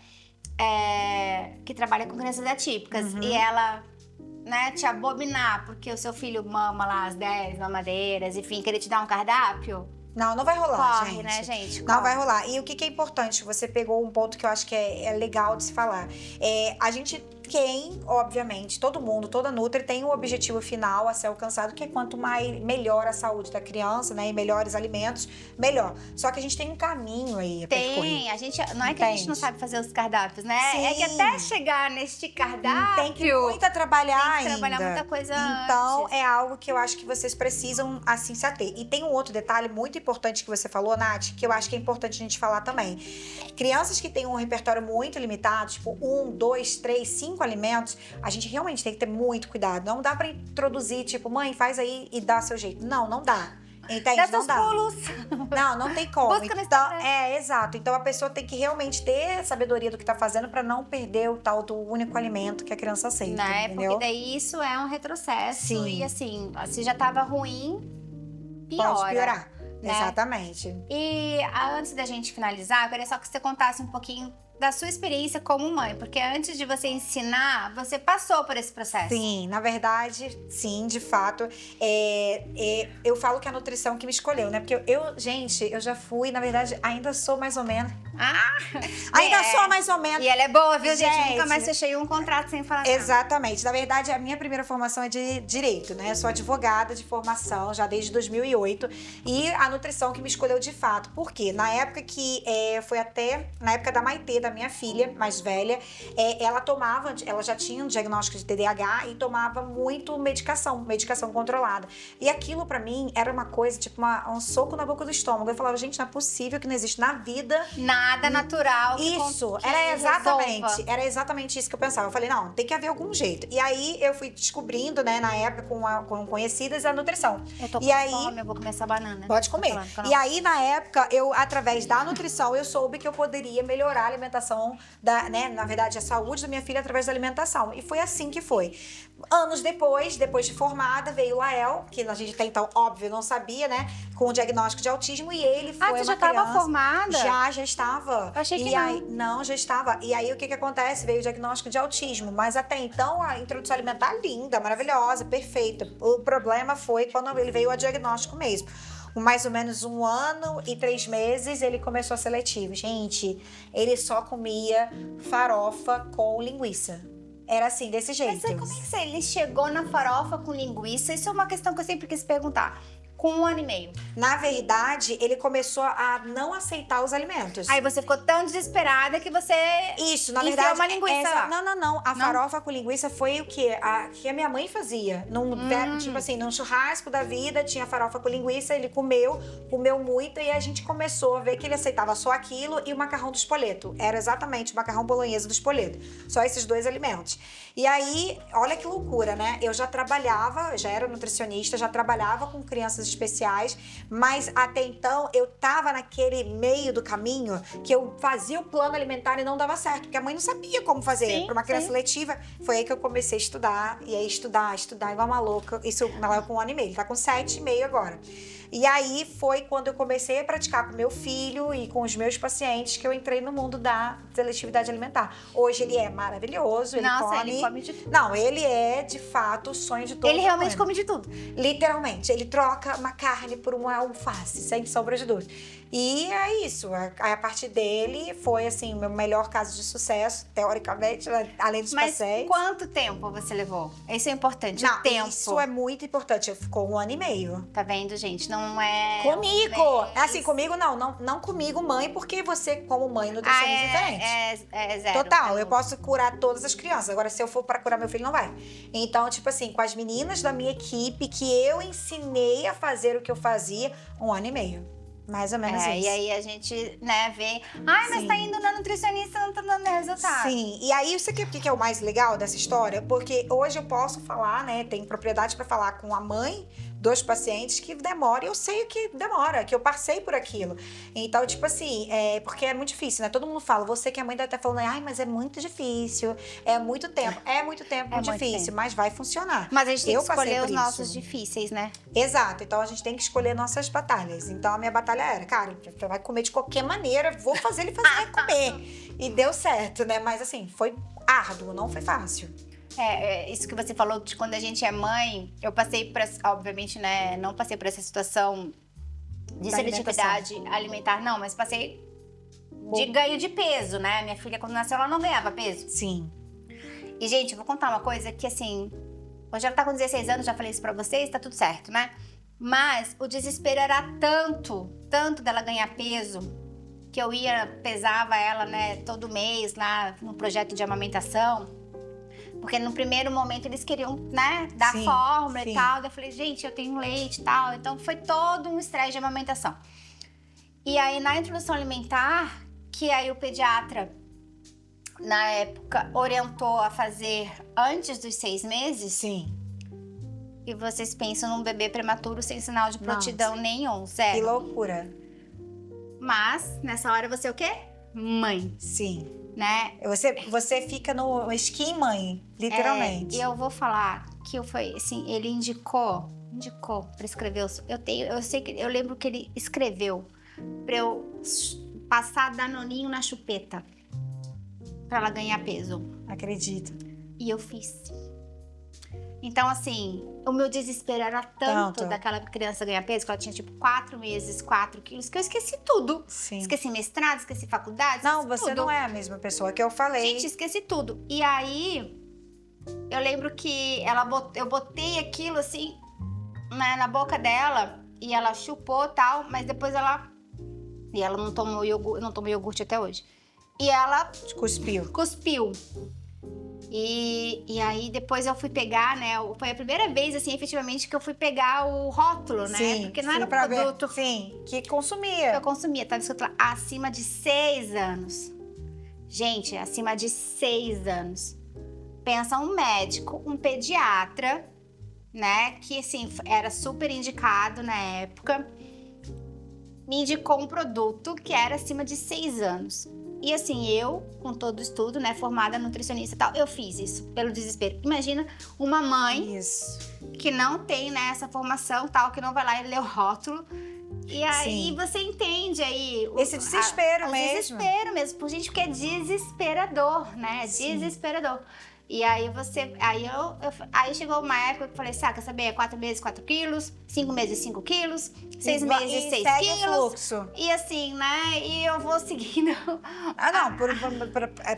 que trabalha com crianças atípicas e ela... né, te abominar porque o seu filho mama lá as 10 mamadeiras, enfim, querer te dar um cardápio. Não vai rolar, gente. Né, gente? Não vai rolar. E o que é importante? Você pegou um ponto que eu acho que é legal de se falar. A gente obviamente, todo mundo, toda Nutri tem um objetivo final a ser alcançado, que é quanto melhor a saúde da criança, né? E melhores alimentos, melhor. Só que a gente tem um caminho aí a percorrer. Não é que a gente não sabe fazer os cardápios, né? Sim. É que até chegar neste cardápio... Tem que muito trabalhar ainda. Tem que trabalhar muita coisa Então, antes. é algo que eu acho que vocês precisam, assim, se ater. E tem um outro detalhe muito importante que você falou, Nath, que eu acho que é importante a gente falar também. Crianças que têm um repertório muito limitado, tipo 1, 2, 3, 5 alimentos, a gente realmente tem que ter muito cuidado. Não dá pra introduzir, tipo, mãe, faz aí e dá seu jeito. Não dá. Entende? Não dá. Pulos. Não tem como. Busca no Instagram. Exato. Então a pessoa tem que realmente ter sabedoria do que tá fazendo pra não perder o tal do único alimento que a criança aceita, entendeu? Porque daí isso é um retrocesso. Sim. E assim, se já tava ruim, piora. Pode piorar. Né? Exatamente. E antes da gente finalizar, eu queria só que você contasse um pouquinho da sua experiência como mãe, porque antes de você ensinar, você passou por esse processo. Sim, na verdade, sim, de fato. Eu falo que é a nutrição que me escolheu, né? Porque gente, eu já fui, na verdade, ainda sou mais ou menos. Ainda sou mais ou menos. E ela é boa, viu, gente? Nunca mais fechei um contrato sem falar nada. Exatamente. Na verdade, a minha primeira formação é de direito, né? Eu sou advogada de formação já desde 2008 e a nutrição que me escolheu de fato. Por quê? Na época que foi até na época da Maitê, da minha filha mais velha, ela já tinha um diagnóstico de TDAH e tomava muito medicação controlada. E aquilo pra mim era uma coisa, tipo um soco na boca do estômago. Eu falava, gente, não é possível que não existe na vida nada natural. Isso, era exatamente isso que eu pensava. Eu falei, não, tem que haver algum jeito. E aí eu fui descobrindo, né, na época com conhecidas, a nutrição. Eu tô com fome, eu vou comer essa banana. Pode comer. E aí, na época, através da nutrição, eu soube que eu poderia melhorar a alimentação, na verdade, a saúde da minha filha através da alimentação. E foi assim que foi. Anos depois de formada, veio o Lael, que a gente até então, óbvio, não sabia, né? Com o diagnóstico de autismo, e ele foi você já estava formada? Já estava. Eu achei que não, já estava. E aí, o que acontece? Veio o diagnóstico de autismo, mas até então, a introdução alimentar linda, maravilhosa, perfeita. O problema foi quando ele veio a diagnóstico mesmo. Com mais ou menos 1 ano e 3 meses, ele começou a seletivo. Gente, ele só comia farofa com linguiça. Era assim, desse jeito. Mas como é que ele chegou na farofa com linguiça? Isso é uma questão que eu sempre quis perguntar. Com 1 ano e meio. Na verdade, ele começou a não aceitar os alimentos. Aí você ficou tão desesperada que você Isso, na verdade, uma linguiça lá. Não. A farofa com linguiça foi o quê? Que a minha mãe fazia. Tipo assim, num churrasco da vida, tinha farofa com linguiça, ele comeu muito, e a gente começou a ver que ele aceitava só aquilo e o macarrão do espoleto. Era exatamente o macarrão bolonhesa do espoleto. Só esses 2 alimentos. E aí, olha que loucura, né? Eu já era nutricionista, já trabalhava com crianças especiais, mas até então eu tava naquele meio do caminho que eu fazia o plano alimentar e não dava certo, porque a mãe não sabia como fazer para uma criança seletiva. Foi aí que eu comecei a estudar, e aí estudar igual uma louca. Isso ela com 1 ano e meio, tá com 7,5 agora. E aí foi quando eu comecei a praticar com meu filho e com os meus pacientes que eu entrei no mundo da seletividade alimentar. Hoje ele é maravilhoso, ele come de tudo. Não, ele é de fato o sonho de todo mundo. Ele realmente come de tudo. Literalmente, ele troca uma carne por uma alface, sem sombra de dúvida. E é isso, a partir dele foi assim, o meu melhor caso de sucesso, teoricamente, além dos pacientes. Mas quanto tempo você levou? Isso é importante, o tempo. Isso é muito importante, ficou 1 ano e meio. Tá vendo, gente? Não é... Comigo! Assim, comigo não comigo, mãe, porque você, como mãe, nutricionista diferente. É zero. Total, eu posso curar todas as crianças, agora se eu for para curar meu filho, não vai. Então, tipo assim, com as meninas da minha equipe, que eu ensinei a fazer o que eu fazia, 1 ano e meio. Mais ou menos isso. E aí a gente, né, vê... mas tá indo na nutricionista, não tá dando resultado. Sim, e aí isso aqui, o que é o mais legal dessa história? Porque hoje eu posso falar, né, tem propriedade pra falar com a mãe dos pacientes que demora, e eu sei que demora, que eu passei por aquilo. Então, tipo assim, porque é muito difícil, né? Todo mundo fala, você que é mãe deve estar falando, mas é muito difícil, é muito tempo. É muito tempo, muito difícil, mas vai funcionar. Mas a gente tem que escolher os nossos difíceis, né? Exato, então a gente tem que escolher nossas batalhas. Então a minha batalha era, cara, você vai comer de qualquer maneira, vou fazer ele comer. E deu certo, né? Mas assim, foi árduo, não foi fácil. Isso que você falou de quando a gente é mãe, eu passei por, obviamente, né, não passei por essa situação de seletividade alimentar, não, mas passei de ganho de peso, né? Minha filha, quando nasceu, ela não ganhava peso. Sim. E, gente, eu vou contar uma coisa que, assim, hoje ela tá com 16 anos, já falei isso pra vocês, tá tudo certo, né? Mas o desespero era tanto dela ganhar peso, que eu pesava ela, né, todo mês lá no projeto de amamentação. Porque no primeiro momento eles queriam, né, dar fórmula e tal. Eu falei, gente, eu tenho leite e tal. Então foi todo um estresse de amamentação. E aí na introdução alimentar, que aí o pediatra, na época, orientou a fazer antes dos 6 meses. Sim. E vocês pensam num bebê prematuro sem sinal de prontidão nenhum, zero. Que loucura. Mas, nessa hora, você o quê? Mãe. Sim. Né? Você fica no skin mãe, literalmente. E eu vou falar que foi assim, ele indicou para escrever. Eu lembro que ele escreveu para eu passar Danoninho na chupeta. pra ela ganhar peso. Acredito. E eu fiz. Então, assim, o meu desespero era tanto daquela criança ganhar peso, que ela tinha, tipo, 4 meses, 4 quilos, que eu esqueci tudo. Sim. Esqueci mestrado, esqueci faculdade, Não, esqueci você tudo. não é a mesma pessoa que eu falei. Gente, esqueci tudo. E aí, eu lembro que eu botei aquilo, assim, na boca dela, e ela chupou e tal, mas depois ela não tomou iogurte até hoje. E ela cuspiu. E aí depois eu fui pegar, né? Foi a primeira vez, assim, efetivamente, que eu fui pegar o rótulo, né? Sim, porque não era um produto que consumia. que eu consumia. Tava escrito lá, acima de 6 anos. Gente, acima de 6 anos. Pensa um médico, um pediatra, né? Que, assim, era super indicado na época. Me indicou um produto que era acima de 6 anos. E assim, eu, com todo o estudo, né, formada nutricionista e tal, eu fiz isso pelo desespero. Imagina uma mãe que não tem, né, essa formação tal, que não vai lá e lê o rótulo. E aí você entende aí... Esse desespero mesmo. Desespero mesmo, por gente, porque é desesperador, né? Desesperador. E aí aí chegou uma época que eu falei, quer saber? 4 meses, 4 quilos, 5 meses, 5 quilos, 6 meses, 6 segue quilos. O fluxo. E assim, né? E eu vou seguindo.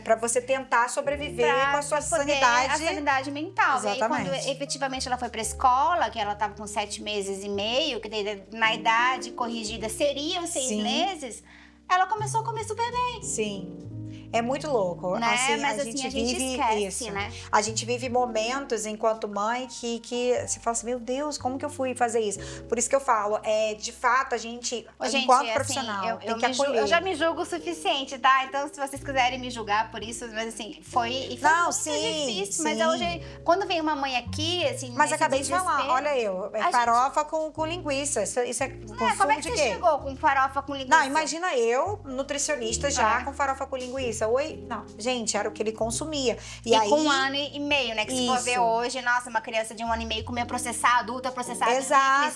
Pra você tentar sobreviver com a sua sanidade. A sanidade mental. Exatamente. E aí, quando efetivamente ela foi pra escola, que ela tava com 7 meses e meio, que na idade corrigida seriam 6 meses, ela começou a comer super bem. Sim. É muito louco. Né? Assim, Mas a assim, gente a gente vive esquece, isso. né? A gente vive momentos, enquanto mãe, que você fala assim, meu Deus, como que eu fui fazer isso? Por isso que eu falo, de fato, a gente, enquanto profissional, tem que acolher. Eu já me julgo o suficiente, tá? Então, se vocês quiserem me julgar por isso, mas assim, foi muito difícil. Mas hoje, quando vem uma mãe aqui, assim, mas acabei de falar, olha farofa com linguiça. Isso é consumo como é que de você quê? chegou com farofa com linguiça? Não, imagina eu, nutricionista já, com farofa com linguiça. Oi? Não, gente, era o que ele consumia. E aí, com 1 ano e meio, né? Que se for ver hoje, nossa, uma criança de 1 ano e meio comer processado, ultraprocessado,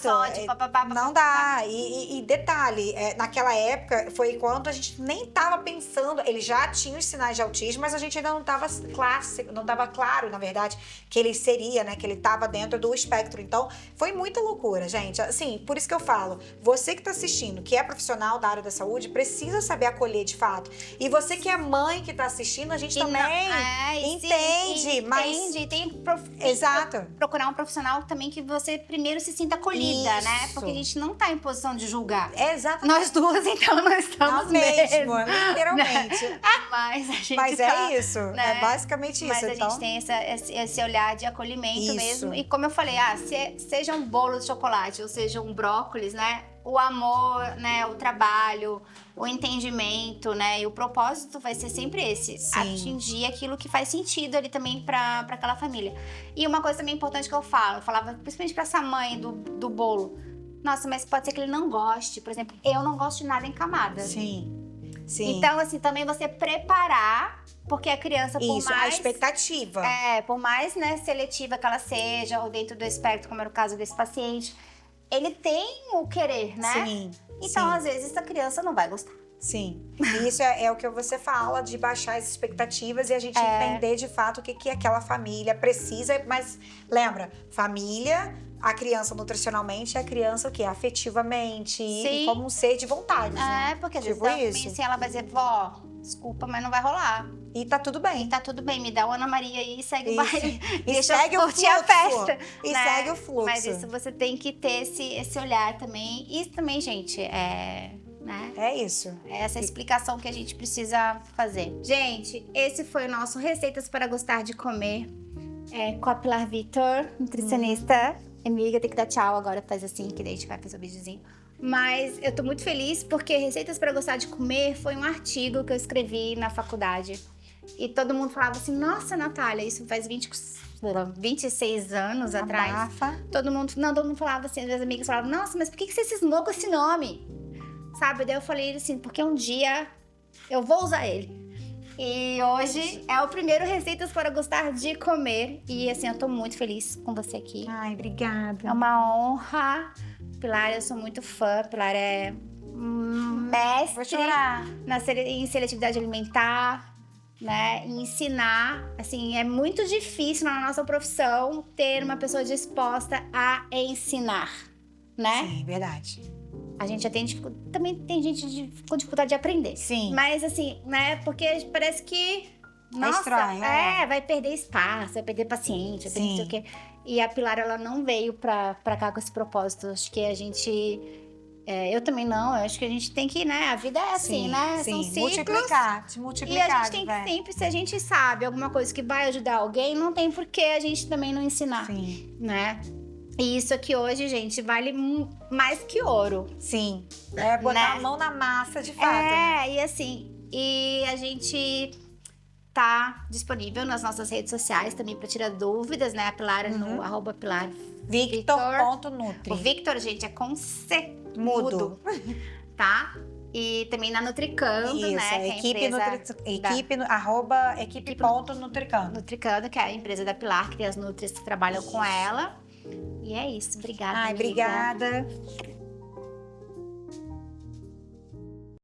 sódio, não dá. E detalhe, naquela época foi quando a gente nem tava pensando, ele já tinha os sinais de autismo, mas a gente ainda não tava claro, na verdade, que ele seria, né? Que ele tava dentro do espectro. Então, foi muita loucura, gente. Assim, por isso que eu falo, você que tá assistindo, que é profissional da área da saúde, precisa saber acolher de fato. E você que é mãe que tá assistindo, a gente também entende, mas... Tem que procurar um profissional também que você primeiro se sinta acolhida, né? Porque a gente não tá em posição de julgar. Exatamente. Nós duas, então, não estamos mesmo. Literalmente. Mas a gente é isso, é basicamente isso. Mas a gente tem esse olhar de acolhimento mesmo. E como eu falei, seja um bolo de chocolate ou seja um brócolis, né? O amor, né, o trabalho, o entendimento, né, e o propósito vai ser sempre esse. Atingir aquilo que faz sentido ali também pra aquela família. E uma coisa também importante que eu falava principalmente pra essa mãe do bolo. Nossa, mas pode ser que ele não goste. Por exemplo, eu não gosto de nada em camada. Sim. Então, assim, também você preparar, porque a criança, por mais... a expectativa. Por mais, né, seletiva que ela seja, ou dentro do espectro, como era o caso desse paciente, ele tem o querer, né? Então, às vezes, a criança não vai gostar. Sim. E isso é o que você fala, de baixar as expectativas e a gente entender de fato o que aquela família precisa. Mas lembra, família, a criança nutricionalmente, a criança o quê? Afetivamente e como um ser de vontade. Porque às vezes assim, ela vai dizer, vó, desculpa, mas não vai rolar. E tá tudo bem. Me dá uma Ana Maria aí e segue o baile. E segue o fluxo. A festa. E segue o fluxo. Mas isso você tem que ter esse olhar também. E também, gente, né? É isso. É essa explicação que a gente precisa fazer. Gente, esse foi o nosso Receitas para Gostar de Comer. Com a Pilar Vitor, nutricionista. Amiga, tem que dar tchau agora, faz assim, que daí a gente vai fazer o videozinho. Mas eu tô muito feliz porque Receitas para Gostar de Comer foi um artigo que eu escrevi na faculdade. E todo mundo falava assim, nossa, Natália, isso faz 26 anos atrás. Todo mundo falava assim, meus amigos falavam, nossa, mas por que você cismou com esse nome? Sabe? Daí eu falei assim, porque um dia eu vou usar ele. E hoje é o primeiro Receitas para Gostar de Comer. E assim, eu tô muito feliz com você aqui. Ai, obrigada. É uma honra. Pilar, eu sou muito fã. Pilar é mestre em seletividade alimentar. né, e ensinar. Assim, é muito difícil na nossa profissão ter uma pessoa disposta a ensinar, né? Sim, verdade. A gente já tem também tem gente com dificuldade de aprender. Sim. Mas assim, né, porque parece que nossa, estranho, vai perder espaço, vai perder paciente, vai perder não sei o quê. E a Pilar, ela não veio pra cá com esse propósito. Acho que a gente... eu também não, eu acho que a gente tem que, né? A vida é assim, né? Sim, São ciclos. se multiplicar. E a gente tem que sempre, se a gente sabe alguma coisa que vai ajudar alguém, não tem por que a gente também não ensinar. Sim. Né? E isso aqui hoje, gente, vale mais que ouro. Sim. É botar a mão na massa, de fato. Né? E assim, e a gente tá disponível nas nossas redes sociais também para tirar dúvidas, né? A Pilar no @Pilar Victor.nutri. O Victor, gente, é com C mudo, tá? E também na Nutricando, isso, né? equipe.nutricando. Nutricando, que é a empresa da Pilar, que tem as nutris que trabalham com ela. E é isso. Obrigada. Obrigada.